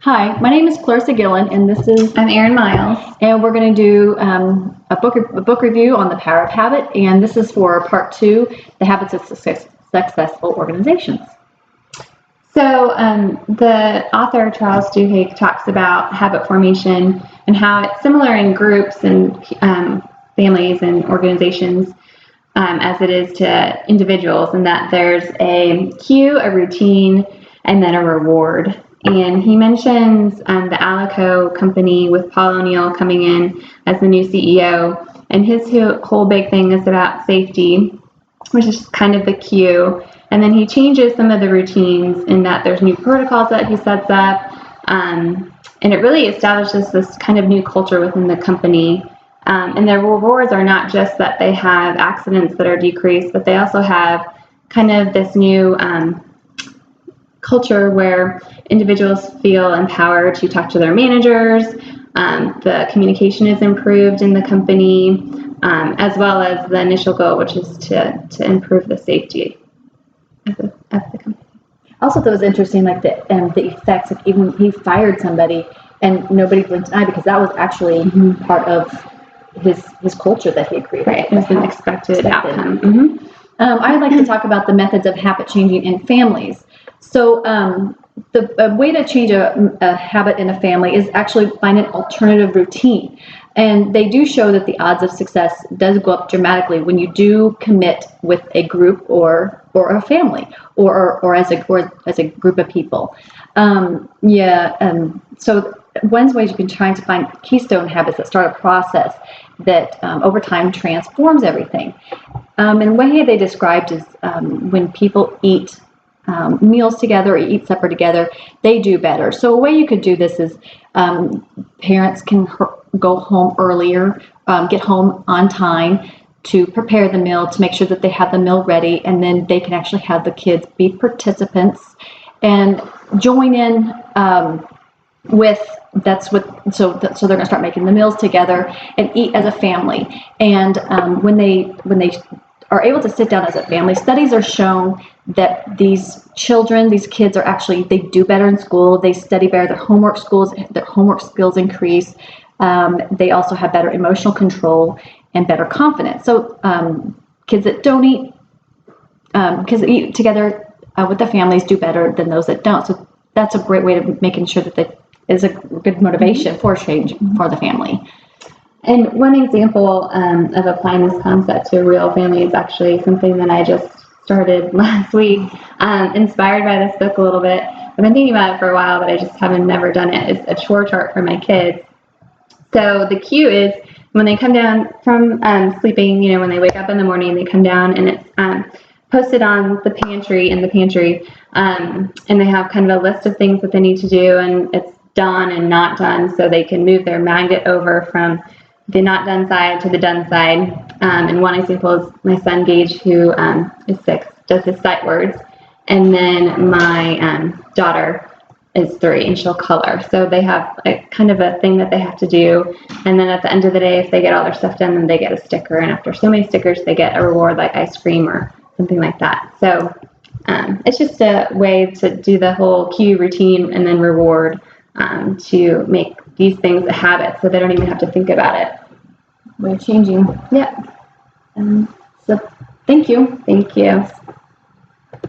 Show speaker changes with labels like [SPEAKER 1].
[SPEAKER 1] Hi, my name is Clarissa Gillen, and this is
[SPEAKER 2] I'm Erin Miles.
[SPEAKER 1] and we're going to do a book review on the power of habit, and this is for part 2, the habits of successful organizations.
[SPEAKER 2] So the author Charles Duhigg talks about habit formation and how it's similar in groups and families and organizations as it is to individuals, and that there's a cue, a routine, and then a reward. And he mentions the Alico company with Paul O'Neill coming in as the new CEO, and his whole big thing is about safety, which is kind of the cue. And then he changes some of the routines in that there's new protocols that he sets up, and it really establishes this kind of new culture within the company. And their rewards are not just that they have accidents that are decreased, but they also have kind of this new culture where individuals feel empowered to talk to their managers. The communication is improved in the company, as well as the initial goal, which is to improve the safety of the company.
[SPEAKER 1] Also, that was interesting, like the effects. Like even he fired somebody, and nobody blinked an eye because that was actually part of his culture that he had created.
[SPEAKER 2] Right, it was an expected outcome.
[SPEAKER 1] Mm-hmm. I'd like to talk about the methods of habit changing in families. So the way to change a habit in a family is actually find an alternative routine. And they do show that the odds of success does go up dramatically when you do commit with a group or a family or as a group of people. So one way you can try to find keystone habits that start a process that over time transforms everything. And one way they described is when people eat meals together or eat separate together, they do better. So a way you could do this is parents can go home earlier, get home on time to prepare the meal, to make sure that they have the meal ready, and then they can actually have the kids be participants and join in so they're going to start making the meals together and eat as a family. And when they are able to sit down as a family, studies are shown that these kids are actually, they do better in school, they study better, their homework skills increase, they also have better emotional control and better confidence. So kids that eat together with the families do better than those that don't. So that's a great way of making sure that that is a good motivation for change for the family.
[SPEAKER 2] And one example of applying this concept to a real family is actually something that I just started last week, inspired by this book a little bit. I've been thinking about it for a while, but I just haven't never done it. It's a chore chart for my kids. So the cue is when they come down from sleeping, when they wake up in the morning, they come down and it's posted on the pantry, and they have kind of a list of things that they need to do, and it's done and not done, so they can move their magnet over from the not done side to the done side. And one example is my son Gage, who is 6, does his sight words, and then my daughter is 3 and she'll color. So they have a kind of a thing that they have to do, and then at the end of the day, if they get all their stuff done, then they get a sticker, and after so many stickers, they get a reward like ice cream or something like that. So it's just a way to do the whole cue, routine, and then reward, to make these things a habit so they don't even have to think about it.
[SPEAKER 1] We're changing.
[SPEAKER 2] Yeah.
[SPEAKER 1] So thank you.
[SPEAKER 2] Thank you.